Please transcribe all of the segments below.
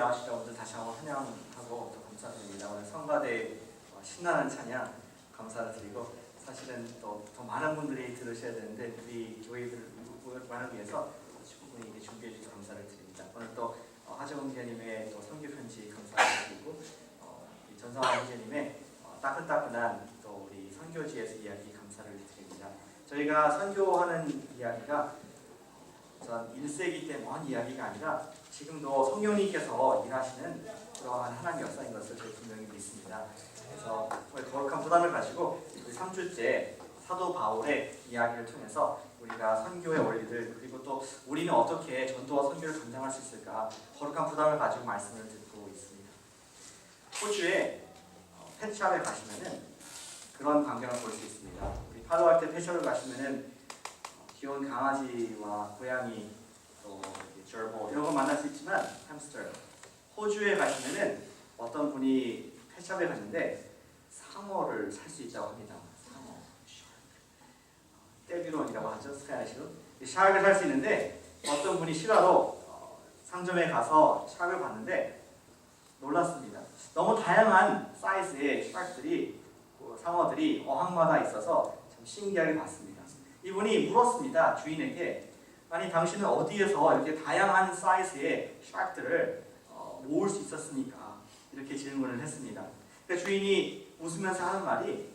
나오신 여러분들 다시 한번 환영하고 또 감사드립니다. 오늘 성가대 신나는 찬양 감사를 드리고, 사실은 또 더 많은 분들이 들으셔야 되는데 우리 교회들만을 위해서 충분히 준비해 주셔서 감사를 드립니다. 오늘 또 하정은 교님의 또 선교 편지 감사를 드리고, 전성환 형제님의 따끈따끈한 또 우리 선교지에서 이야기 감사를 드립니다. 저희가 선교하는 이야기가 전 1세기 때 먼 이야기가 아니라 지금도 성령님께서 일하시는 그러한 하나님의 역사인 것을 저희 분명히 믿습니다. 그래서 거룩한 부담을 가지고 우리 3주째 사도 바울의 이야기를 통해서 우리가 선교의 원리들, 그리고 또 우리는 어떻게 전도와 선교를 감당할 수 있을까, 거룩한 부담을 가지고 말씀을 듣고 있습니다. 호주에 펫샵에 가시면은 그런 광경을 볼 수 있습니다. 우리 팔로알테 펫샵을 가시면은 귀여운 강아지와 고양이, 또 절보 이런 거 만날 수 있지만 햄스터, 호주에 가시면은 어떤 분이 펫샵에 갔는데 상어를 살 수 있다고 합니다. 상어, 떼비론이라고 하죠, 스페니쉬로. 샤크를 살 수 있는데 어떤 분이 실화로 상점에 가서 샤크를 봤는데 놀랐습니다. 너무 다양한 사이즈의 샤크들이, 상어들이 어항마다 있어서 참 신기하게 봤습니다. 이분이 물었습니다, 주인에게. 아니, 당신은 어디에서 이렇게 다양한 사이즈의 샤크들을 모을 수 있었습니까? 이렇게 질문을 했습니다. 그러니까 주인이 웃으면서 하는 말이,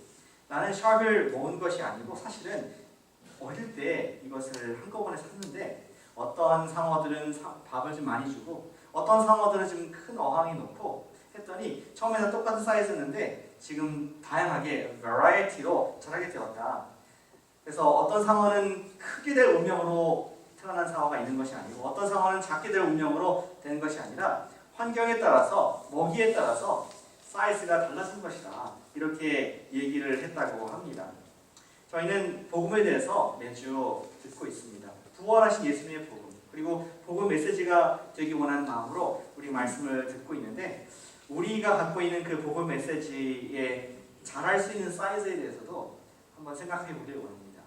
나는 샤크를 모은 것이 아니고 사실은 어릴 때 이것을 한꺼번에 샀는데 어떤 상어들은 밥을 좀 많이 주고 어떤 상어들은 좀 큰 어항에 놓고 했더니 처음에는 똑같은 사이즈였는데 지금 다양하게 variety로 자라게 되었다. 그래서 어떤 상어는 크게 될 운명으로 태어난 상어가 있는 것이 아니고 어떤 상어는 작게 될 운명으로 되는 것이 아니라 환경에 따라서, 먹이에 따라서 사이즈가 달라진 것이다. 이렇게 얘기를 했다고 합니다. 저희는 복음에 대해서 매주 듣고 있습니다. 부활하신 예수님의 복음, 그리고 복음 메시지가 되기 원하는 마음으로 우리 말씀을 듣고 있는데, 우리가 갖고 있는 그 복음 메시지에 자랄 수 있는 사이즈에 대해서도 한번 생각해 보길 원합니다.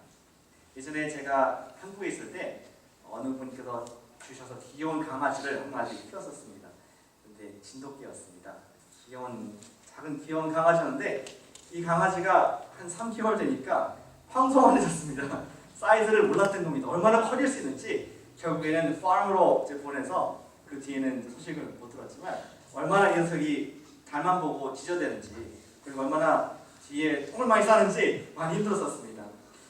예전에 제가 한국에 있을 때 어느 분께서 주셔서 귀여운 강아지를 한 마리 키웠었습니다. 근데 진돗개였습니다. 작은 귀여운 강아지였는데 이 강아지가 한 3개월 되니까 황송해졌습니다. 사이즈를 몰랐던 겁니다. 얼마나 커질 수 있는지. 결국에는 팜으로 이제 보내서, 그 뒤에는 소식을 못 들었지만 얼마나 이 녀석이 달만 보고 지저대는지, 그리고 얼마나 뒤에 똥을 많이 싸는지 많이 힘들었었습니다.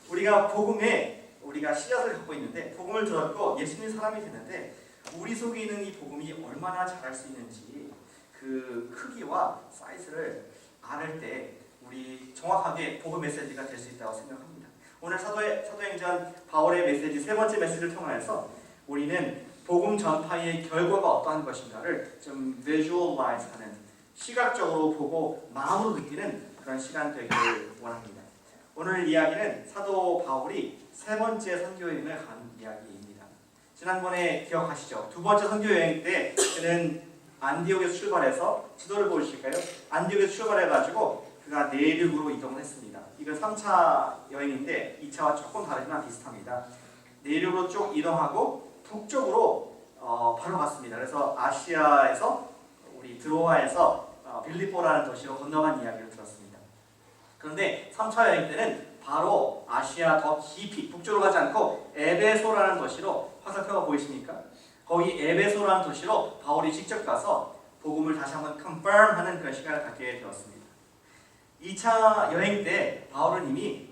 우리가 복음에 우리가 씨앗을 갖고 있는데, 복음을 들었고 예수님 사람이 됐는데 우리 속에 있는 이 복음이 얼마나 자랄 수 있는지, 그 크기와 사이즈를 알을 때 우리 정확하게 복음 메시지가 될 수 있다고 생각합니다. 오늘 사도행전 바울의 메시지, 세 번째 메시지를 통해서 우리는 복음 전파의 결과가 어떠한 것인가를 좀 visualize하는, 시각적으로 보고 마음으로 느끼는 그런 시간 되기를 원합니다. 오늘 이야기는 사도 바울이 세 번째 선교 여행을 간 이야기입니다. 지난번에 기억하시죠? 두 번째 선교 여행 때 그는 안디옥에서 출발해서, 지도를 보실까요? 안디옥에서 출발해가지고 그가 내륙으로 이동을 했습니다. 이건 3차 여행인데 2차와 조금 다르지만 비슷합니다. 내륙으로 쭉 이동하고 북쪽으로 바로 갔습니다. 그래서 아시아에서 우리 드로아에서 빌립보라는 도시로 건너간 이야기를 들었습니다. 그런데 3차 여행 때는 바로 아시아 더 깊이 북쪽으로 가지 않고 에베소라는 도시로, 화살표가 보이십니까? 거기 에베소라는 도시로 바울이 직접 가서 복음을 다시 한번 confirm하는 그런 시간을 갖게 되었습니다. 2차 여행 때 바울은 이미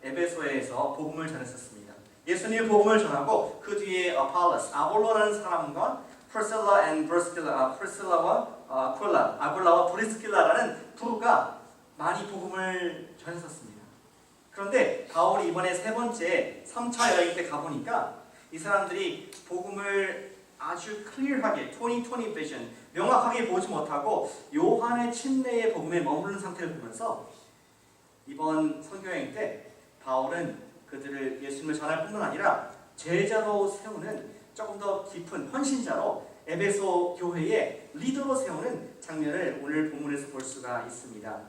에베소에서 복음을 전했었습니다. 예수님의 복음을 전하고 그 뒤에 아볼로라는 사람과 프리스킬라와 아굴라와 브리스킬라라는 부부가 많이 복음을 전했었습니다. 그런데 바울이 이번에 세 번째 3차 여행 때 가보니까 이 사람들이 복음을 아주 클리어하게 2020 비전, 명확하게 보지 못하고 요한의 침례의 복음에 머무르는 상태를 보면서 이번 선교여행 때 바울은 그들을 예수님을 전할 뿐만 아니라 제자로 세우는, 조금 더 깊은 헌신자로 에베소 교회의 리더로 세우는 장면을 오늘 본문에서 볼 수가 있습니다.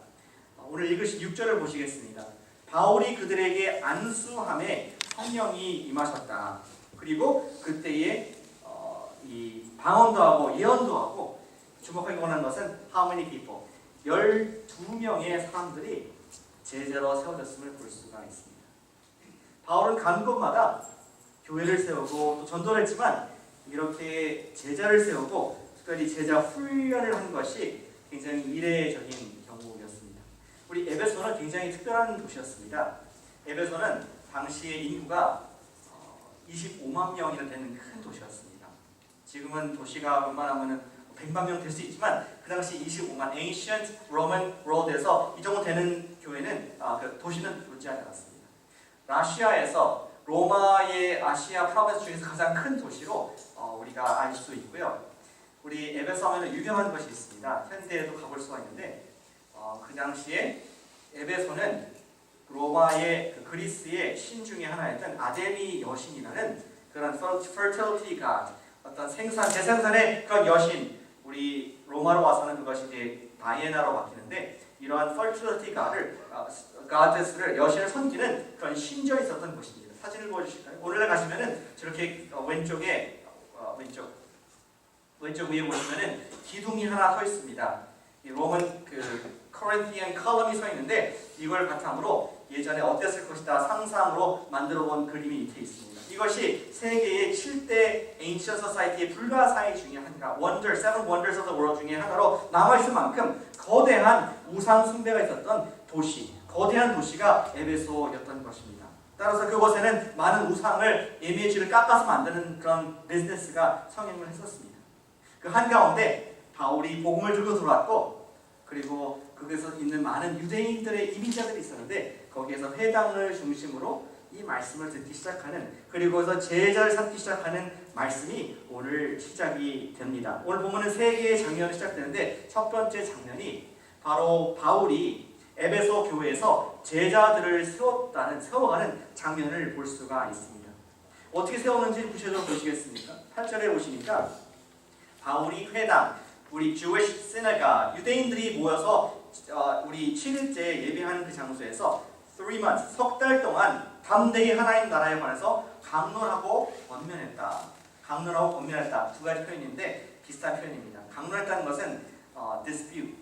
오늘 읽으신 6절을 보시겠습니다. 바울이 그들에게 안수함에 성령이 임하셨다. 그리고 그때에 이 방언도 하고 예언도 하고 주목하기 원하는 것은 how many people, 12명의 사람들이 제자로 세워졌음을 볼 수가 있습니다. 바울은 간 곳마다 교회를 세우고 또 전도를 했지만 이렇게 제자를 세우고 특별히 제자 훈련을 한 것이 굉장히 이례적인 경우였습니다. 우리 에베소는 굉장히 특별한 도시였습니다. 에베소는 당시의 인구가 25만 명이나 되는 큰 도시였습니다. 지금은 도시가 웬만하면 100만 명 될 수 있지만 그 당시 25만 Ancient Roman World에서 이 정도 되는 교회는 그 도시는 존재하지 않았습니다. 러시아에서 로마의 아시아 프로빈스 중에서 가장 큰 도시로 우리가 알 수 있고요. 우리 에베소 하면 유명한 것이 있습니다. 현대에도 가볼 수가 있는데 그 당시에 에베소는 로마의 그리스의 신 중에 하나였던 아데미 여신이라는 그런 fertility god, 어떤 재생산의 그런 여신, 우리 로마로 와서는 그것이 이제 다이애나로 바뀌는데 이러한 fertility goddess를 여신을 섬기는 그런 신전이 있었던 곳입니다. 사진을 보여주실까요? 오늘날 가시면은 저렇게 왼쪽 위에 보시면은 기둥이 하나 서 있습니다. 이 로만 코린티안 컬럼이 서 있는데 이걸 바탕으로 예전에 어땠을 것이다 상상으로 만들어 본 그림이 밑에 있습니다. 이것이 세계의 7대 Ancient Society의 불가사의 중에 하나가 Seven Wonders of the World 중에 하나로 남아있을 만큼 거대한 우상 숭배가 있었던 도시, 거대한 도시가 에베소였던 것입니다. 따라서 그곳에는 많은 우상을 이미지를 깎아서 만드는 그런 비즈니스가 성행을 했었습니다. 그 한가운데 바울이 복음을 들고 들어왔고 그리고 거기서 있는 많은 유대인들의 이민자들이 있었는데 거기에서 회당을 중심으로 이 말씀을 듣기 시작하는 그리고서 제자를 삼기 시작하는 말씀이 오늘 시작이 됩니다. 오늘 보면은 세 개의 장면이 시작되는데 첫 번째 장면이 바로 바울이 에베소 교회에서 제자들을 세워가는 장면을 볼 수가 있습니다. 어떻게 세우는지 구체적으로 보시겠습니까? 8절에 보시니까 바울이 회당, 우리 Jewish synagogue, 유대인들이 모여서 우리 7일째 예배하는 그 장소에서 3 months, 석 달 동안 담대히 하나님 나라에 관해서 강론하고 권면했다. 강론하고 권면했다. 두 가지 표현인데 비슷한 표현입니다. 강론했다는 것은 dispute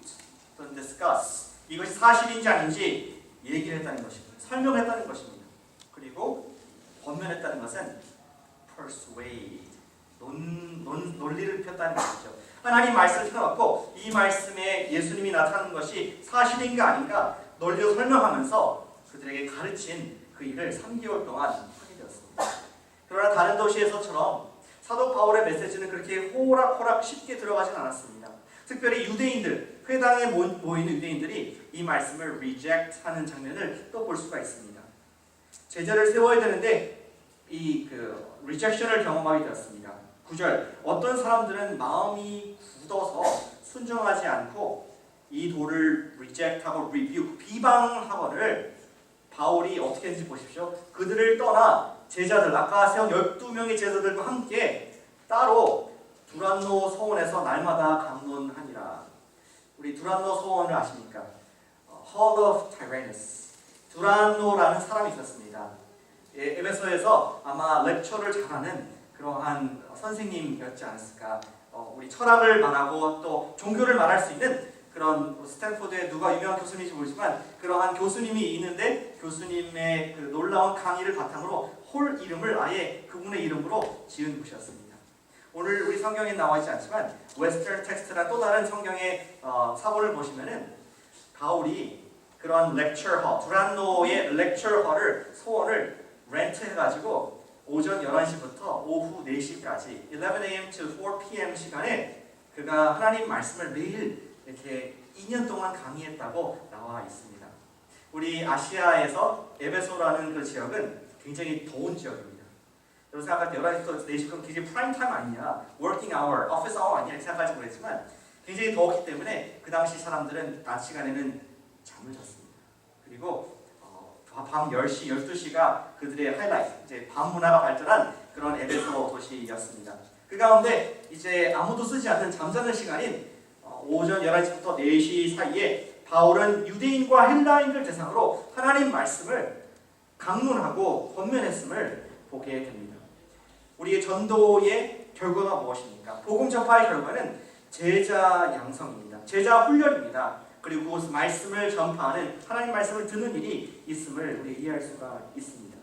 또는 discuss, 이것이 사실인지 아닌지 얘기를 했다는 것입니다. 설명했다는 것입니다. 그리고 권면했다는 것은 persuade, 논리를 폈다는 것이죠. 하나님 말씀을 펴놓고 이 말씀에 예수님이 나타나는 것이 사실인가 아닌가 논리로 설명하면서 그들에게 가르친 그 일을 3개월 동안 하게 되었습니다. 그러나 다른 도시에서처럼 사도 바울의 메시지는 그렇게 호락호락 쉽게 들어가진 않았습니다. 특별히 유대인들, 회당에 모이는 유대인들이 이 말씀을 reject하는 장면을 또 볼 수가 있습니다. 제자를 세워야 되는데 이 rejection을 경험하게 되었습니다. 9절, 어떤 사람들은 마음이 굳어서 순종하지 않고 이 도를 reject하고 rebuke, 비방하거늘 바울이 어떻게 했는지 보십시오. 그들을 떠나 제자들, 아까 세운 12명의 제자들과 함께 따로 두란노 소원에서 날마다 강론하니라. 우리 두란노 소원을 아십니까? Hall of Tyrannus, 두란노라는 사람이 있었습니다. 에베소에서 아마 렉처를 잘하는 그러한 선생님이었지 않았을까. 우리 철학을 말하고 또 종교를 말할 수 있는 그런 스탠포드에 누가 유명한 교수님인지 모르지만 그러한 교수님이 있는데 교수님의 그 놀라운 강의를 바탕으로 홀 이름을 아예 그분의 이름으로 지은 곳이었습니다. 오늘 우리 성경에 나와 있지 않지만 웨스턴 텍스트란 또 다른 성경의 사본을 보시면은 바울이 그런 렉처홀, 두란노의 렉처홀을 소원을 렌트해가지고 오전 11시부터 오후 4시까지 11am to 4pm 시간에 그가 하나님 말씀을 매일 이렇게 2년 동안 강의했다고 나와 있습니다. 우리 아시아에서 에베소라는 그 지역은 굉장히 더운 지역입니다. 여러분 생각할 때 11시부터 4시간 굉장히 프라임 타임 아니냐, 워킹 아워, 오피스 아워 아니냐 이렇게 생각할지 모르겠지만 굉장히 더웠기 때문에 그 당시 사람들은 낮 시간에는 잠을 잤습니다. 그리고 밤 10시, 12시가 그들의 하이라이트, 이제 밤 문화가 발전한 그런 에베소 도시였습니다. 그 가운데 이제 아무도 쓰지 않는 잠자는 시간인 오전 11시부터 4시 사이에 바울은 유대인과 헬라인들 대상으로 하나님 말씀을 강론하고 권면했음을 보게 됩니다. 우리의 전도의 결과가 무엇입니까? 복음 전파의 결과는 제자 양성입니다. 제자 훈련입니다. 그리고 그곳 말씀을 전파하는 하나님 말씀을 듣는 일이 있음을 우리 이해할 수가 있습니다.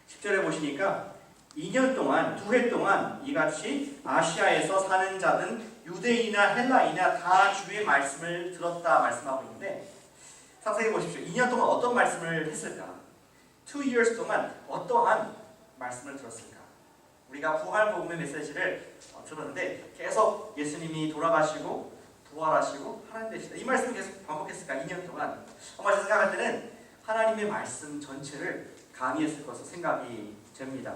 10절에 보시니까 2년 동안, 2해 동안 이같이 아시아에서 사는 자든 유대인이나 헬라인이나 다 주의 말씀을 들었다 말씀하고 있는데, 상상해 보십시오. 2년 동안 어떤 말씀을 했을까? 2 years 동안 어떠한 말씀을 들었을까? 우리가 부활 복음의 메시지를 들었는데 계속 예수님이 돌아가시고 부활하시고 하나님 되시다, 이 말씀을 계속 반복했을까? 2년 동안. 아마 제가 생각할 때는 하나님의 말씀 전체를 강의했을 것으로 생각이 됩니다.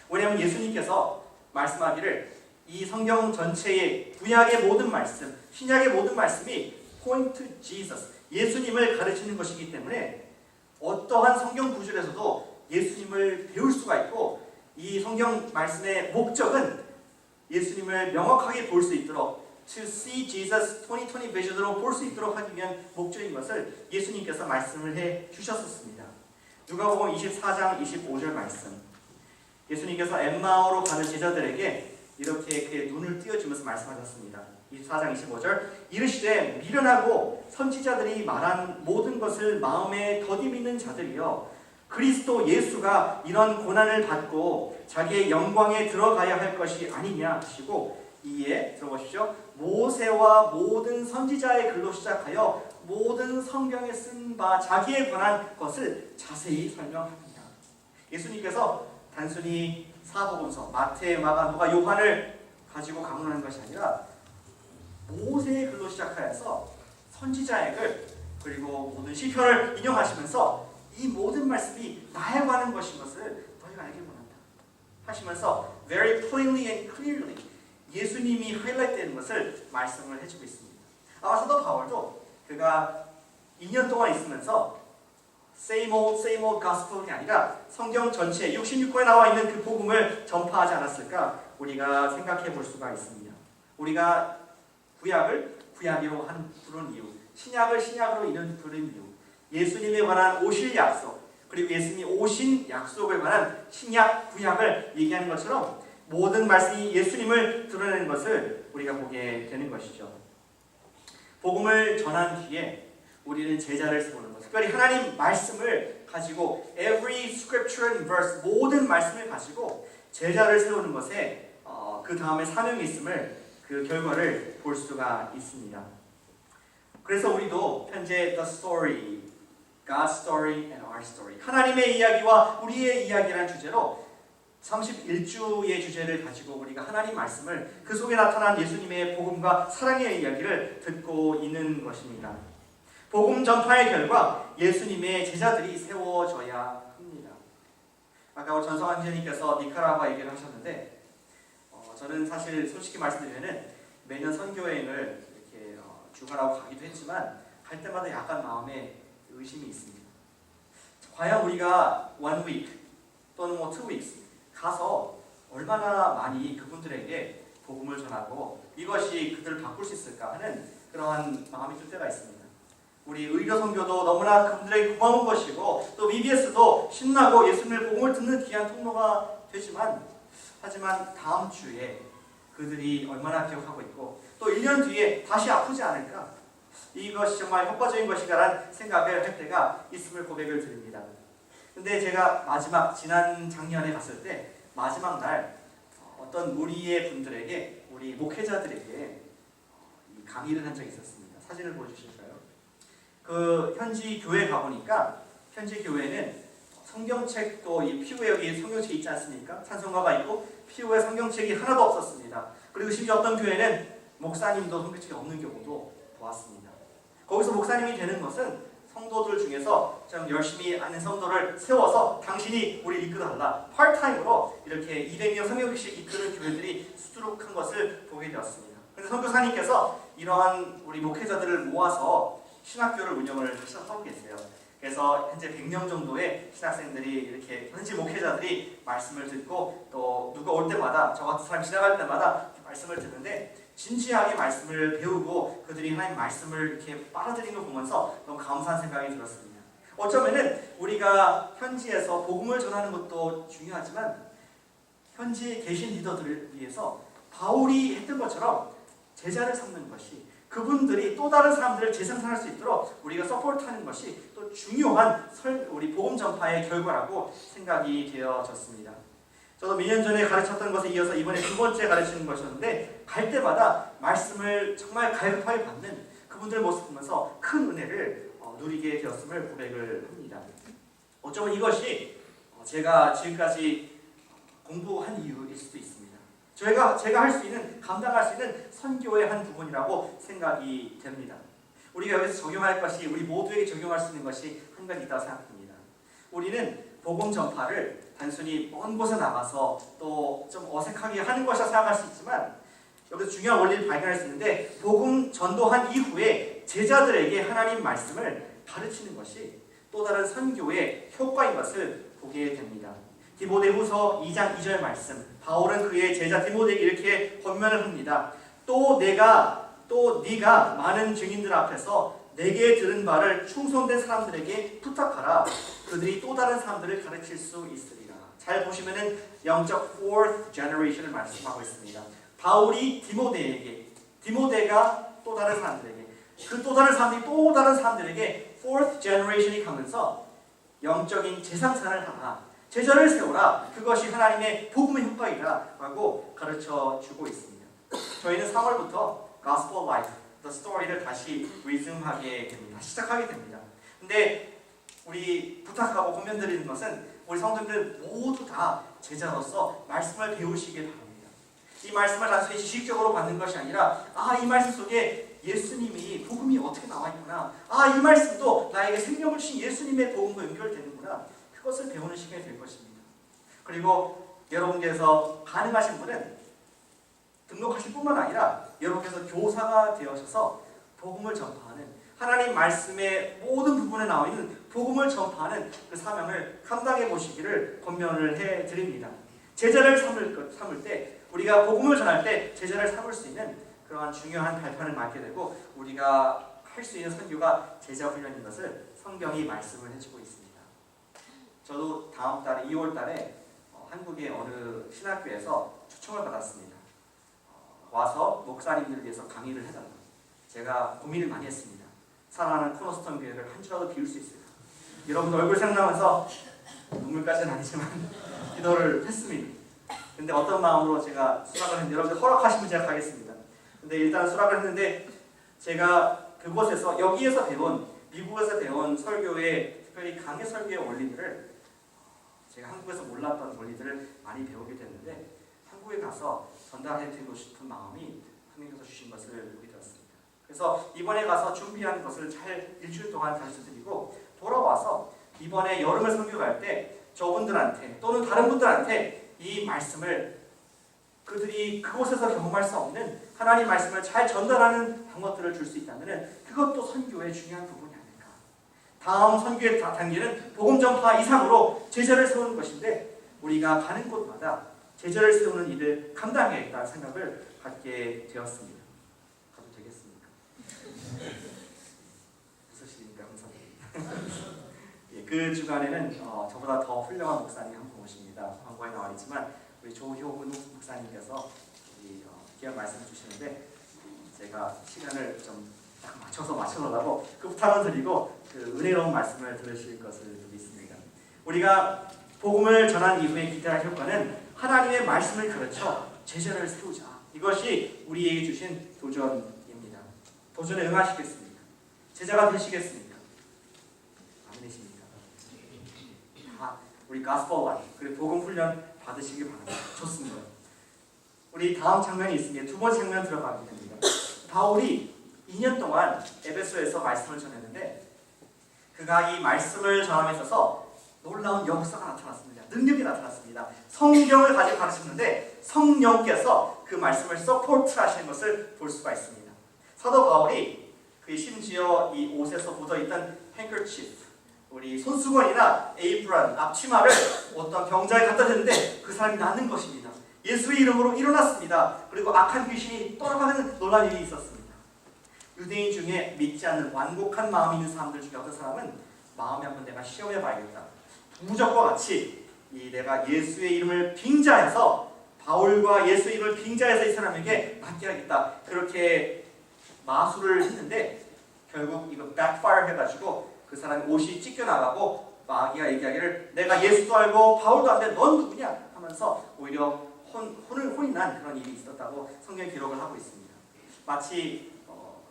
왜냐하면 예수님께서 말씀하기를 이 성경 전체의 구약의 모든 말씀, 신약의 모든 말씀이 point to Jesus, 예수님을 가르치는 것이기 때문에 어떠한 성경 구절에서도 예수님을 배울 수가 있고, 이 성경 말씀의 목적은 예수님을 명확하게 볼 수 있도록, to see Jesus 2020 vision으로 볼 수 있도록 하기 위한 목적인 것을 예수님께서 말씀을 해 주셨었습니다. 누가복음 24장 25절 말씀, 예수님께서 엠마오로 가는 제자들에게 이렇게 그의 눈을 띄워주면서 말씀하셨습니다. 24장 25절, 이르시되 미련하고 선지자들이 말한 모든 것을 마음에 더디 믿는 자들이여, 그리스도 예수가 이런 고난을 받고 자기의 영광에 들어가야 할 것이 아니냐 하시고, 이에 들어보십시오. 모세와 모든 선지자의 글로 시작하여 모든 성경에 쓴 바 자기에 관한 것을 자세히 설명합니다. 예수님께서 단순히 사복음서 마태, 마가, 누가, 요한을 가지고 강론하는 것이 아니라 모세의 글로 시작하여서 선지자의 글, 그리고 모든 시편을 인용하시면서 이 모든 말씀이 나에 관한 것인 것을 너희가 알길 원한다 하시면서 very plainly and clearly 예수님이 하이라이트되는 것을 말씀을 해주고 있습니다. 아마 사도 바울도 그가 2년 동안 있으면서 same old gospel이 아니라 성경 전체 66권에 나와 있는 그 복음을 전파하지 않았을까 우리가 생각해 볼 수가 있습니다. 우리가 구약을 구약으로 부른 이유, 신약을 신약으로 부른 이유, 예수님에 관한 오실 약속, 그리고 예수님이 오신 약속에 관한 신약, 구약을 얘기하는 것처럼 모든 말씀이 예수님을 드러내는 것을 우리가 보게 되는 것이죠. 복음을 전한 뒤에 우리는 제자를 세우는 것, 특별히 하나님 말씀을 가지고 every scripture and verse, 모든 말씀을 가지고 제자를 세우는 것에 그 다음에 사명이 있음을, 그 결과를 볼 수가 있습니다. 그래서 우리도 현재 the story, God's story and our story, 하나님의 이야기와 우리의 이야기라는 주제로 31주의 주제를 가지고 우리가 하나님 말씀을, 그 속에 나타난 예수님의 복음과 사랑의 이야기를 듣고 있는 것입니다. 복음 전파의 결과 예수님의 제자들이 세워져야 합니다. 아까 전성환 지사님께서 니카라과 얘기를 하셨는데, 저는 사실 솔직히 말씀드리면 매년 선교여행을 이렇게 주관하고 가기도 했지만 갈 때마다 약간 마음에 의심이 있습니다. 과연 우리가 1 week 또는 2 weeks 가서 얼마나 많이 그분들에게 복음을 전하고 이것이 그들을 바꿀 수 있을까 하는 그러한 마음이 들 때가 있습니다. 우리 의료 선교도 너무나 그분들에게 고마운 것이고, 또 VBS도 신나고 예수님의 복음을 듣는 귀한 통로가 되지만, 하지만 다음 주에 그들이 얼마나 기억하고 있고 또 1년 뒤에 다시 아프지 않을까, 이것이 정말 효과적인 것이라는 생각을 할 때가 있음을 고백을 드립니다. 근데 제가 지난 작년에 갔을 때 마지막 날 어떤 무리의 분들에게, 우리 목회자들에게 강의를 한 적이 있었습니다. 사진을 보여주실까요? 그 현지 교회 가보니까 현지 교회는 성경책도, 이 피부에 여기 성경책이 있지 않습니까? 찬송가가 있고 피부에 성경책이 하나도 없었습니다. 그리고 심지어 어떤 교회는 목사님도 성경책이 없는 경우도 보았습니다. 거기서 목사님이 되는 것은 성도들 중에서 좀 열심히 하는 성도를 세워서 당신이 우리 이끌어달라, 파트타임으로 이렇게 200명 성경책 이끄는 교회들이 수두룩한 것을 보게 되었습니다. 그런데 선교사님께서 이러한 우리 목회자들을 모아서 신학교를 운영을 하고 계세요. 그래서 현재 100명 정도의 신학생들이, 이렇게 현지 목회자들이 말씀을 듣고, 또 누가 올 때마다, 저 같은 사람이 지나갈 때마다 말씀을 듣는데 진지하게 말씀을 배우고 그들이 하나님 말씀을 이렇게 빨아들이는 걸 보면서 너무 감사한 생각이 들었습니다. 어쩌면은 우리가 현지에서 복음을 전하는 것도 중요하지만 현지에 계신 리더들을 위해서 바울이 했던 것처럼 제자를 삼는 것이, 그분들이 또 다른 사람들을 재생산할 수 있도록 우리가 서포트하는 것이 또 중요한 우리 복음 전파의 결과라고 생각이 되어졌습니다. 저도 몇 년 전에 가르쳤던 것에 이어서 이번에 두 번째 가르치는 것이었는데, 갈 때마다 말씀을 정말 갈급하게 받는 그분들 모습 보면서 큰 은혜를 누리게 되었음을 고백을 합니다. 어쩌면 이것이 제가 지금까지 공부한 이유일 수도 있습니다. 제가 할 수 있는, 감당할 수 있는 선교의 한 부분이라고 생각이 됩니다. 우리가 여기서 적용할 것이, 우리 모두에게 적용할 수 있는 것이 한 가지 있다고 생각합니다. 우리는 복음 전파를 단순히 먼 곳에 나가서 또 좀 어색하게 하는 것이라 생각할 수 있지만, 여기서 중요한 원리를 발견할 수 있는데, 복음 전도한 이후에 제자들에게 하나님 말씀을 가르치는 것이 또 다른 선교의 효과인 것을 보게 됩니다. 디모데후서 2장 2절 말씀, 바울은 그의 제자 디모데에게 이렇게 권면을 합니다. 또 네가 많은 증인들 앞에서 내게 들은 말을 충성된 사람들에게 부탁하라. 그들이 또 다른 사람들을 가르칠 수 있으리라. 잘 보시면은 영적 fourth generation을 말씀하고 있습니다. 바울이 디모데가 또 다른 사람들에게, 그 또 다른 사람들이 또 다른 사람들에게 fourth generation이 가면서 영적인 재상산을 하라, 제자를 세우라, 그것이 하나님의 복음의 효과이다 라고 가르쳐 주고 있습니다. 저희는 3월부터 Gospel Life, The Story를 다시 리즘하게 됩니다. 시작하게 됩니다. 근데 우리 부탁하고 권면드리는 것은 우리 성도님들 모두 다 제자로서 말씀을 배우시길 바랍니다. 이 말씀을 단순히 지식적으로 받는 것이 아니라, 이 말씀 속에 예수님이, 복음이 어떻게 나와 있구나, 이 말씀도 나에게 생명을 주신 예수님의 복음과 연결되는구나, 그것을 배우는 시간이 될 것입니다. 그리고 여러분께서 가능하신 분은 등록하실 뿐만 아니라 여러분께서 교사가 되어셔서 복음을 전파하는, 하나님 말씀의 모든 부분에 나와 있는 복음을 전파하는 그 사명을 감당해 보시기를 권면을 해드립니다. 제자를 삼을 때, 우리가 복음을 전할 때 제자를 삼을 수 있는 그러한 중요한 발판을 맡게 되고, 우리가 할 수 있는 선교가 제자 훈련인 것을 성경이 말씀을 해주고 있습니다. 저도 다음 달에 2월 달에 한국의 어느 신학교에서 초청을 받았습니다. 와서 목사님들을 위해서 강의를 해달라고. 제가 고민을 많이 했습니다. 사랑하는 코너스톤 교회를 한 주라도 비울 수 있을까? 여러분들 얼굴 생각나면서 눈물까지는 아니지만 기도를 했습니다. 근데 어떤 마음으로 제가 수락을 했는데, 여러분들 허락하시면 제가 가겠습니다. 근데 일단 수락을 했는데, 제가 그곳에서, 여기에서 배운, 미국에서 배운 설교의, 특별히 강의 설교의 원리들을, 제가 한국에서 몰랐던 원리들을 많이 배우게 됐는데, 한국에 가서 전달해드리고 싶은 마음이 하나님께서 주신 것을 보게 되었습니다. 그래서 이번에 가서 준비한 것을 잘 일주일 동안 가르쳐드리고, 돌아와서 이번에 여름을 선교할 때 저분들한테 또는 다른 분들한테 이 말씀을, 그들이 그곳에서 경험할 수 없는 하나님 말씀을 잘 전달하는 방법들을 줄 수 있다면 그것도 선교의 중요한 부분이 아닐까. 다음 선교의 단계는 복음 전파 이상으로 제자를 세우는 것인데, 우리가 가는 곳마다 제자를 세우는 일을 감당해야겠다는 생각을 갖게 되었습니다. 가도 되겠습니까? 웃으시니까 감사합니다. 그 주간에는 저보다 더 훌륭한 목사님이 한 분 오십니다. 광고에 나와 있지만 우리 조효근 목사님께서 귀한 말씀을 주시는데, 제가 시간을 좀 딱 맞춰놓으라고 그 부탁을 드리고 그 은혜로운 말씀을 들으실 것을 믿습니다. 우리가 복음을 전한 이후에 기대할 효과는 하나님의 말씀을 가르쳐 제자를 세우자. 이것이 우리에게 주신 도전입니다. 도전에 응하시겠습니까? 제자가 되시겠습니까? 안 되십니까? 다 우리 가스펠 라이프, 그리고 복음 훈련 받으시길 바랍니다. 좋습니다. 우리 다음 장면이 있습니다. 두 번째 장면 들어가게 됩니다. 바울이 2년 동안 에베소에서 말씀을 전했는데, 그가 이 말씀을 전함에 있어서 놀라운 역사가 나타났습니다. 능력이 나타났습니다. 성경을 가지고 가르쳤는데 성령께서 그 말씀을 서포트 하시는 것을 볼 수가 있습니다. 사도 바울이 그 심지어 이 옷에서 묻어있던 행커치프, 우리 손수건이나 에이프런, 앞치마를 어떤 병자에 갖다 댔는데 그 사람이 낫는 것입니다. 예수의 이름으로 일어났습니다. 그리고 악한 귀신이 떠나가는 놀라운 일이 있었습니다. 유대인 중에 믿지 않는 완곡한 마음이 있는 사람들 중에 어떤 사람은 마음에 한번 내가 시험해 봐야겠다. 부적과 같이 내가 예수의 이름을 빙자해서 바울과 예수 이름을 빙자해서 이 사람에게 맡게 하겠다. 그렇게 마술을 했는데 결국 이거 backfire 해가지고 그 사람이 옷이 찢겨나가고 마귀가 얘기하기를 내가 예수도 알고 바울도 아는데 넌 누구냐 하면서 오히려 혼이 난 그런 일이 있었다고 성경에 기록을 하고 있습니다. 마치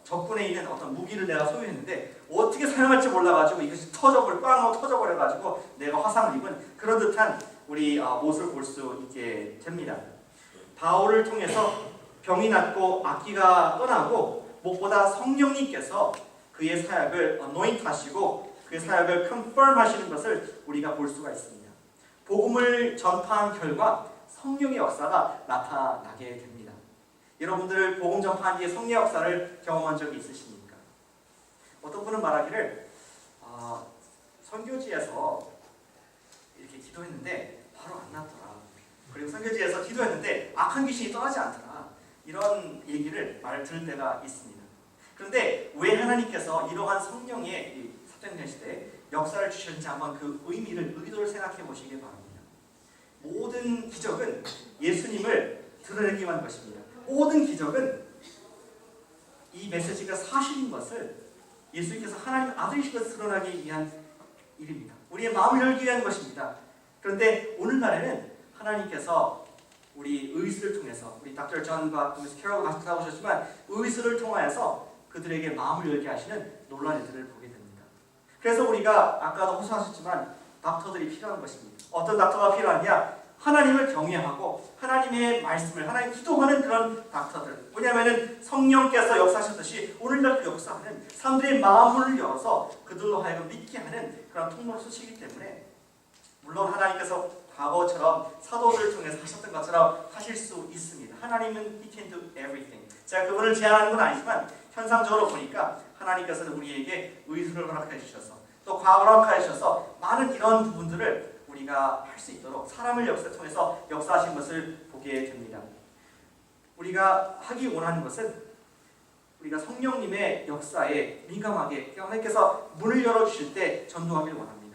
적군에 있는 어떤 무기를 내가 소유했는데 어떻게 사용할지 몰라가지고 이것이 빵 터져버려가지고 내가 화상을 입은 그런 듯한 우리 모습을 볼 수 있게 됩니다. 바울을 통해서 병이 낫고 악기가 떠나고 무엇보다 성령님께서 그의 사역을 anoint 하시고 그의 사역을 confirm 하시는 것을 우리가 볼 수가 있습니다. 복음을 전파한 결과 성령의 역사가 나타나게 됩니다. 여러분들 복음 전파한 뒤에 성령 역사를 경험한 적이 있으십니까? 어떤 분은 말하기를 선교지에서 이렇게 기도했는데 바로 안 났더라. 그리고 선교지에서 기도했는데 악한 귀신이 떠나지 않더라. 이런 얘기를 들을 때가 있습니다. 그런데 왜 하나님께서 이러한 성령의 사도행전 시대에 역사를 주셨는지 한번 그 의도를 생각해 보시기 바랍니다. 모든 기적은 예수님을 드러내기 위한 것입니다. 모든 기적은 이 메시지가 사실인 것을 예수님께서 하나님 아들이신 것을 드러나기 위한 일입니다. 우리의 마음을 열기 위한 것입니다. 그런데 오늘날에는 하나님께서 우리 의술을 통해서 우리 닥터 존과 캐럴과 같이 나오셨지만 의술을 통하여서 그들에게 마음을 열게 하시는 놀라운 일들을 보게 됩니다. 그래서 우리가 아까도 호소하셨지만 닥터들이 필요한 것입니다. 어떤 닥터가 필요하냐? 하나님을 경외하고 하나님의 말씀을 하나님 기도하는 그런 닥터들. 왜냐하면 성령께서 역사하셨듯이 오늘날 그 역사는 사람들의 마음을 열어서 그들로 하여금 믿게 하는 그런 통로를 쓰시기 때문에 물론 하나님께서 과거처럼 사도들을 통해서 하셨던 것처럼 하실 수 있습니다. 하나님은 He can do everything. 제가 그분을 제한하는 건 아니지만 현상적으로 보니까 하나님께서는 우리에게 의술을 허락해 주셔서 또 과거를 허락해 주셔서 많은 이런 부분들을 우리가 할 수 있도록 사람을 통해서 역사하신 것을 보게 됩니다. 우리가 하기 원하는 것은 우리가 성령님의 역사에 민감하게 하나님께서 문을 열어주실 때 전도하길 원합니다.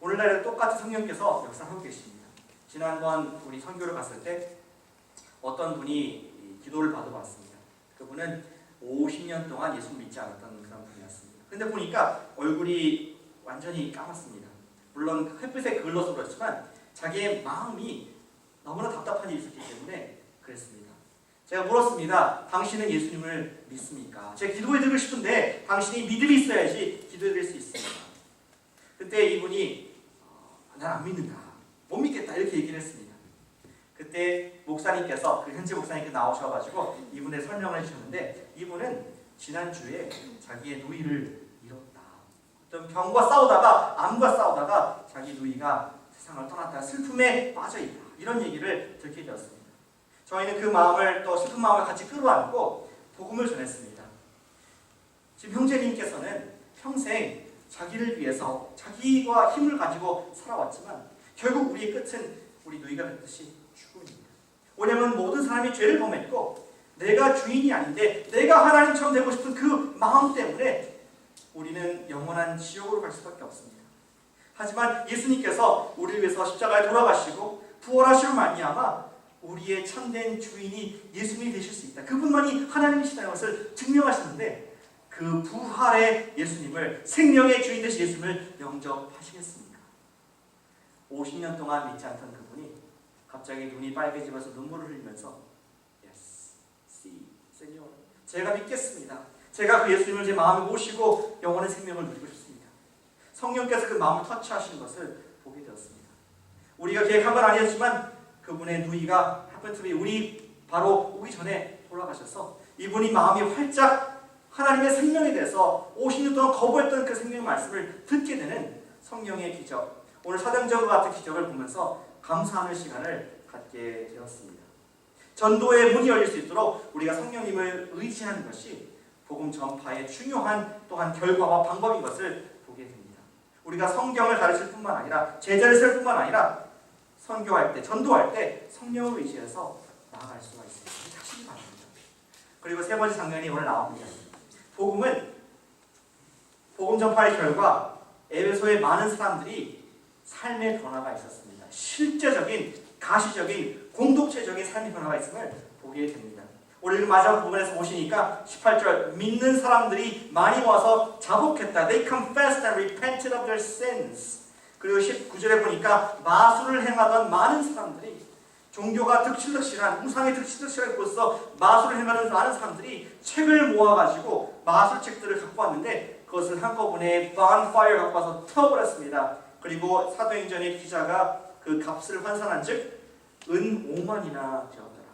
오늘날에도 똑같이 성령께서 역사하고 계십니다. 지난번 우리 선교를 갔을 때 어떤 분이 기도를 받아봤습니다. 그분은 50년 동안 예수 믿지 않았던 그런 분이었습니다. 근데 보니까 얼굴이 완전히 까맣습니다. 물론 햇빛에 그을러서 그렇지만 자기의 마음이 너무나 답답한 일이 있었기 때문에 그랬습니다. 제가 물었습니다. 당신은 예수님을 믿습니까? 제가 기도해 드리고 싶은데 당신이 믿음이 있어야지 기도해 드릴 수 있습니다. 그때 이분이 난 안 믿는다. 못 믿겠다. 이렇게 얘기를 했습니다. 그때 목사님께서 그 현지 목사님께서 나오셔가지고 이분의 설명을 해주셨는데 이분은 지난주에 자기의 누이를 잃었다. 어떤 병과 싸우다가 암과 싸우다가 자기 누이가 세상을 떠났다. 슬픔에 빠져있다. 이런 얘기를 듣게 되었습니다. 저희는 그 마음을 또 슬픈 마음을 같이 끌어안고 복음을 전했습니다. 지금 형제님께서는 평생 자기를 위해서 자기와 힘을 가지고 살아왔지만 결국 우리의 끝은 우리 누이가 그랬듯이 죽음입니다. 왜냐하면 모든 사람이 죄를 범했고 내가 주인이 아닌데 내가 하나님처럼 되고 싶은 그 마음 때문에 우리는 영원한 지옥으로 갈 수밖에 없습니다. 하지만 예수님께서 우리를 위해서 십자가에 돌아가시고 부활하시고 말미암아 우리의 참된 주인이 예수님이 되실 수 있다. 그분만이 하나님이시다는 것을 증명하셨는데 그 부활의 예수님을 생명의 주인 되신 예수님을 영접하시겠습니까? 50년 동안 믿지 않던 그분이 갑자기 눈이 빨개지면서 눈물을 흘리면서 Yes, see, Señor. 제가 믿겠습니다. 제가 그 예수님을 제 마음에 모시고 영원의 생명을 누리고 싶습니다. 성령께서 그 마음을 터치하시는 것을 보게 되었습니다. 우리가 계획한 건 아니었지만 그분의 누이가 하필 우리 바로 오기 전에 돌아가셔서 이분이 마음이 활짝 하나님의 생명에 대해서 50년 동안 거부했던 그 생명의 말씀을 듣게 되는 성령의 기적, 오늘 사도행전 같은 기적을 보면서 감사하는 시간을 갖게 되었습니다. 전도의 문이 열릴 수 있도록 우리가 성령님을 의지하는 것이 복음 전파의 중요한 또한 결과와 방법인 것을 보게 됩니다. 우리가 성경을 가르칠 뿐만 아니라 제자를 세울 뿐만 아니라 선교할 때, 전도할 때 성령을 의지해서 나아갈 수가 있습니다. 하시기 바랍니다. 그리고 세 번째 장면이 오늘 나옵니다. 복음은 복음 전파의 결과 에베소의 많은 사람들이 삶의 변화가 있었습니다. 실제적인 가시적인 공동체적인 삶의 변화가 있음을 보게 됩니다. 오늘 마지막 부분에서 보시니까 18절 믿는 사람들이 많이 와서 자복했다. They confessed and repented of their sins. 그리고 19절에 보니까 마술을 행하던 많은 사람들이 종교가 득실득실한 우상의 득실득실한 곳에서 마술을 행하는 많은 사람들이 책을 모아가지고 마술책들을 갖고 왔는데 그것을 한꺼번에 bonfire 갖고 와서 태워버렸습니다. 그리고 사도행전의 기자가 그 값을 환산한 즉 은 5만이나 되었더라.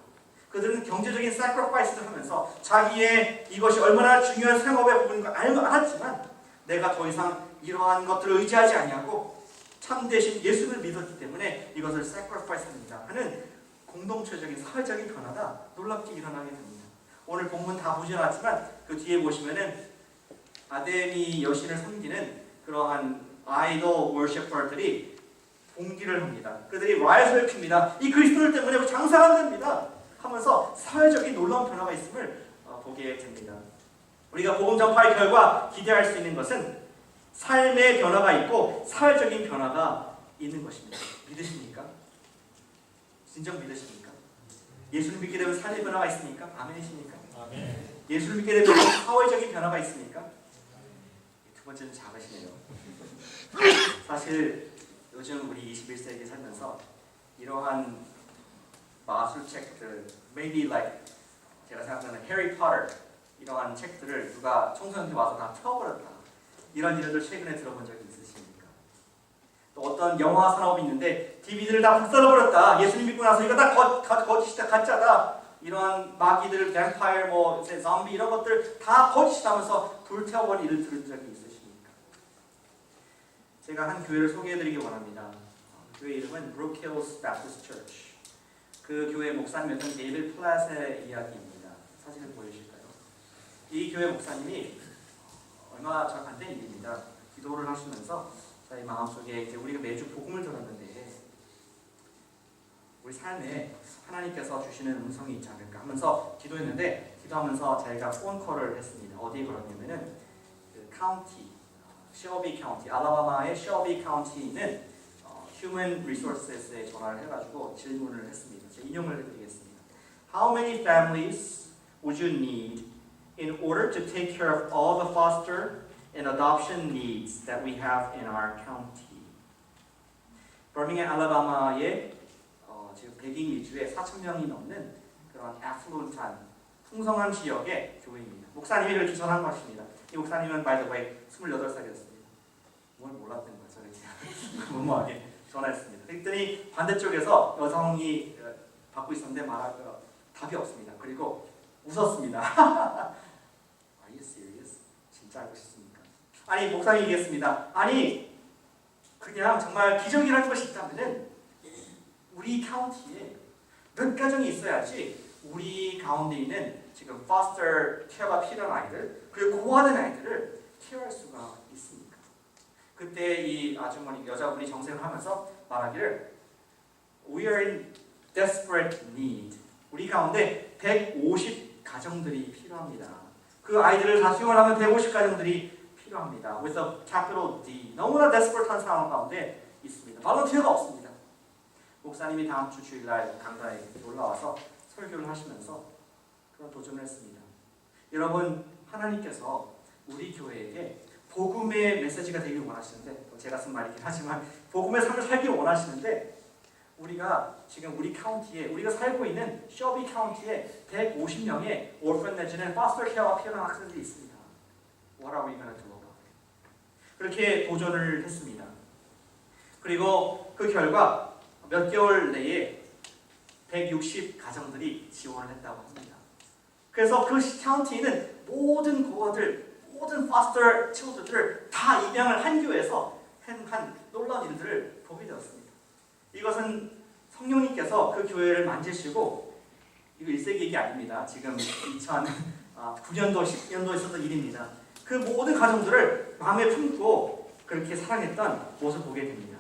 그들은 경제적인 sacrifice를 하면서 자기의 이것이 얼마나 중요한 생업의 부분인 걸 알았지만 내가 더 이상 이러한 것들을 의지하지 아니하고 참되신 예수를 믿었기 때문에 이것을 sacrifice합니다 하는 공동체적인 사회적인 변화가 놀랍게 일어나게 됩니다. 오늘 본문 다 보지 않았지만 그 뒤에 보시면은 아데미 여신을 섬기는 그러한 아이돌 워시퍼들이 봉기를 합니다. 그들이 라이엇을 핍니다. 이 그리스도를 때문에 장사가 안 됩니다 하면서 사회적인 놀라운 변화가 있음을 보게 됩니다. 우리가 복음 전파의 결과 기대할 수 있는 것은 삶의 변화가 있고 사회적인 변화가 있는 것입니다. 믿으십니까? 진정 믿으십니까? 예수를 믿게 되면 삶의 변화가 있습니까? 아멘이십니까? 아멘. 예수를 믿게 되면 사회적인 변화가 있습니까? 두 번째는 작으시네요. 사실 요즘 우리 21세기에 살면서 이러한 마술책들, maybe like 제가 생각하는 해리 포터 이러한 책들을 누가 청소년들이 와서 다 태워버렸다. 이런 일들 최근에 들어본 적이 있으십니까? 또 어떤 영화 산업이 있는데 DVD를 다 불살라버렸다. 예수님 믿고 나서 이거 다 거짓이다, 가짜다. 이러한 마귀들, 뱀파이어, 뭐 좀비 이런 것들 다 거짓이다면서 불태워버린 일을 들은 적이 있으십니까? 제가 한 교회를 소개해드리기 원합니다. 교회 이름은 브룩힐스 배프티스트 처치. 그 교회 목사님이었던 데이비드 플랫의 이야기입니다. 사진을 보여주실까요? 이 교회 목사님이 얼마 전 안 된 일입니다. 기도를 하시면서 저희 마음속에 이제 우리가 매주 복음을 들었는데 우리 삶에 하나님께서 주시는 음성이 있지 않을까 하면서 기도했는데 기도하면서 저희가 폰콜을 했습니다. 어디에 걸었냐면은 그 카운티, 쉘비 카운티, 알라바마의 쉘비 카운티에 있는 Human Resources에 전화를 해가지고 질문을 했습니다. 제가 인용을 해드리겠습니다. How many families would you need in order to take care of all the foster and adoption needs that we have in our county? 버밍엄 알라바마의 지금 백인 위주의 4,000명이 넘는 그런 애플루언트한 풍성한 지역의 교회입니다. 목사님이 이렇게 전한 것입니다. 이 목사님은 by the way 28살이었습니다. 뭘 몰랐던 거예요. 저렇게 무모하게 전화했습니다. 그랬더니 반대쪽에서 여성이 받고 있었는데 답이 없습니다. 그리고 웃었습니다. Are you serious? 진짜 알고 싶습니까? 아니 목사님이 얘기했습니다. 아니 그냥 정말 기적이라는 것이 있다면은 우리 카운티에 몇 가정이 있어야지 우리 가운데 있는 지금 foster 케어가 필요한 아이들 그리고 고아된 아이들을 케어할 수가 있습니까? 그때 이 아주머니 여자분이 정색을 하면서 말하기를 We are in desperate need. 우리 가운데 150 가정들이 필요합니다. 그 아이들을 다 수용하려면 150 가정들이 필요합니다. With a capital D. 너무나 desperate한 상황 가운데 있습니다. 발런티어가 없습니다. 목사님이 다음 주 주일날 강단에 올라와서 설교를 하시면서 그런 도전을 했습니다. 여러분 하나님께서 우리 교회에게 복음의 메시지가 되길 원하시는데 제가 쓴 말이긴 하지만 복음의 삶을 살기 원하시는데 우리가 지금 우리 카운티에 우리가 살고 있는 셔비 카운티에 150명의 orphan 내지는 foster care가 필요한 학생들이 있습니다. What are we going to do about it? 그렇게 도전을 했습니다. 그리고 그 결과 몇 개월 내에 160 가정들이 지원을 했다고 합니다. 그래서 그 카운티는 모든 고아들, 모든 foster children들을 다 입양을 한 교회에서 한 놀라운 일들을 보게 되었습니다. 이것은 성령님께서 그 교회를 만지시고 이거 1세기 얘기 아닙니다. 지금 2009년도, 10년도에 있었던 일입니다. 그 모든 가정들을 마음에 품고 그렇게 사랑했던 모습을 보게 됩니다.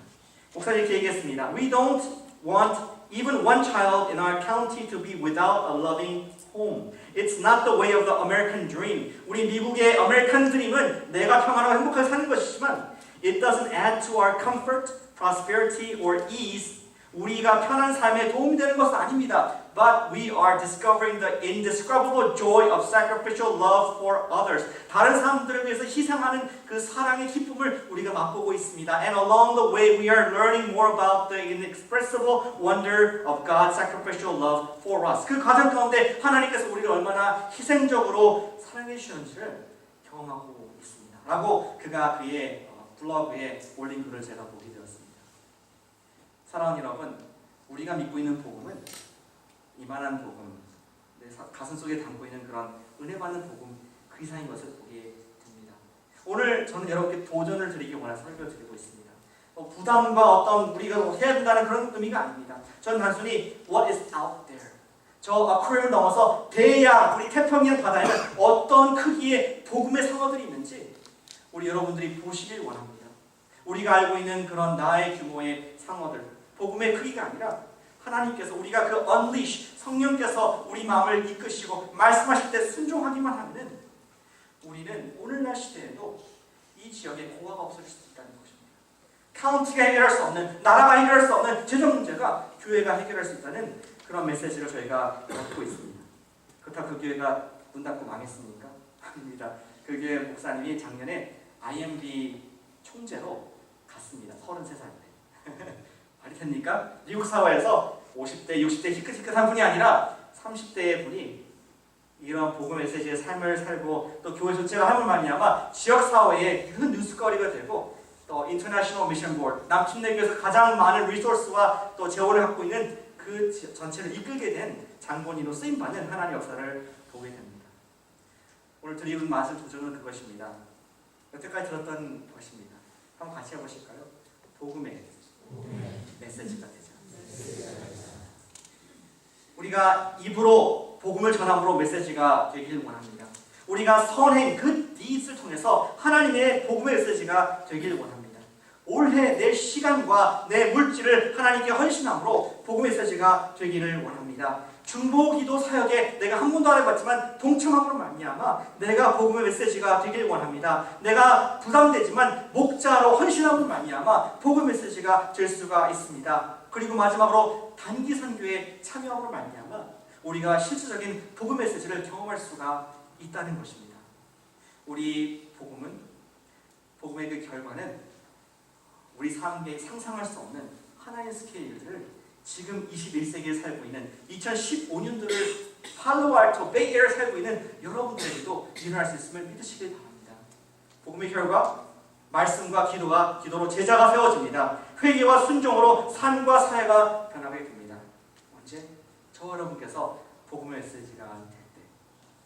목사님 이렇게 얘기했습니다. We don't want even one child in our county to be without a loving home. It's not the way of the American dream. 우리 미국의 American dream은 내가 평안하고 행복하게 사는 것이지만 It doesn't add to our comfort, prosperity, or ease 우리가 편한 삶에 도움이 되는 것은 아닙니다. But we are discovering the indescribable joy of sacrificial love for others. 다른 사람들을 위해서 희생하는 그 사랑의 기쁨을 우리가 맛보고 있습니다. And along the way we are learning more about the inexpressible wonder of God's sacrificial love for us. 그 과정 가운데 하나님께서 우리를 얼마나 희생적으로 사랑해 주셨는지를 경험하고 있습니다. 라고 그가 그의 블로그에 올린 글을 제가 보게 되었습니다. 사랑하는 여러분, 우리가 믿고 있는 복음은 이만한 복음, 내 가슴 속에 담고 있는 그런 은혜 받는 복음 그 이상인 것을 보게 됩니다. 오늘 저는 여러분께 도전을 드리기 원해서 설교를 드리고 있습니다. 부담과 어떤 우리가 해야 된다는 그런 의미가 아닙니다. 저는 단순히 what is out there, 저 아쿠아리움을 넘어서 대양, 우리 태평양 바다에는 어떤 크기의 복음의 상어들이 있는지 우리 여러분들이 보시길 원합니다. 우리가 알고 있는 그런 나의 규모의 상어들, 복음의 크기가 아니라 하나님께서 우리가 그 unleash, 성령께서 우리 마음을 이끄시고 말씀하실 때 순종하기만 하면 우리는 오늘날 시대에도 이 지역에 고아가 없어질 수 있다는 것입니다. 카운티가 해결할 수 없는, 나라가 해결할 수 없는 재정 문제가 교회가 해결할 수 있다는 그런 메시지를 저희가 갖고 있습니다. 그렇다고 그 교회가 문 닫고 망했습니까? 아닙니다. 그 교회 목사님이 작년에 IMB 총재로 갔습니다. 33살 때. 말이 됩니까? 미국 사회에서 50대, 60대 희끗희끗한 분이 아니라 30대의 분이 이런 복음 메시지의 삶을 살고 또 교회 전체가 함을 말미암아 지역 사회에 큰 뉴스거리가 되고 또 인터내셔널 미션 보드, 남침내교에서 가장 많은 리소스와 또 재원을 갖고 있는 그 전체를 이끌게 된 장본인으로 쓰임받는 하나님의 역사를 보게 됩니다. 오늘 드리는 말씀 도전은 그것입니다. 여태까지 들었던 것입니다. 한번 같이 해보실까요? 복음의 메시지가 되죠. 우리가 입으로 복음을 전함으로 메시지가 되길 원합니다. 우리가 선행 그 디스를 통해서 하나님의 복음의 메시지가 되길 원합니다. 올해 내 시간과 내 물질을 하나님께 헌신함으로 복음의 메시지가 되기를 원합니다. 중보기도 사역에 내가 한 번도 안 해봤지만 동참함으로 말미암아 내가 복음의 메시지가 되길 원합니다. 내가 부담되지만 목자로 헌신함으로 말미암아 복음의 메시지가 될 수가 있습니다. 그리고 마지막으로 단기 선교에 참여함으로 말미암아 우리가 실질적인 복음 메시지를 경험할 수가 있다는 것입니다. 우리 복음의 그 결과는 우리 삶에 상상할 수 없는 하나의 스케일을 지금 21세기에 살고 있는 2015년도를 팔로알토, 베이에어에 살고 있는 여러분들에게도 일어날 수 있음을 믿으시길 바랍니다. 복음의 결과, 말씀과 기도로 제자가 세워집니다. 회개와 순종으로 삶과 사회가 변하게 됩니다. 언제? 저 여러분께서 복음의 메시지가 될 때.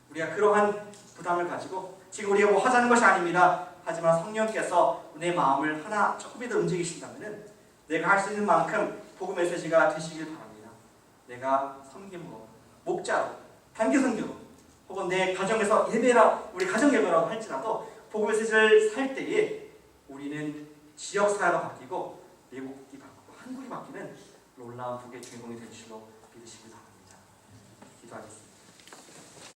우리가 그러한 부담을 가지고 지금 우리가 뭐 하자는 것이 아닙니다. 하지만 성령께서 내 마음을 하나 조금이라도 움직이신다면 내가 할 수 있는 만큼 복음 메시지가 되시길 바랍니다. 내가 섬김으로, 목자로, 단기 선교로, 혹은 내 가정에서 예배라, 우리 가정 예배라고 할지라도 복음 메시지를 살 때에 우리는 지역 사회가 바뀌고 미국이 바뀌고 한국이 바뀌는 놀라운 복의 주인공이 될 줄로 믿으시길 바랍니다. 기도하겠습니다.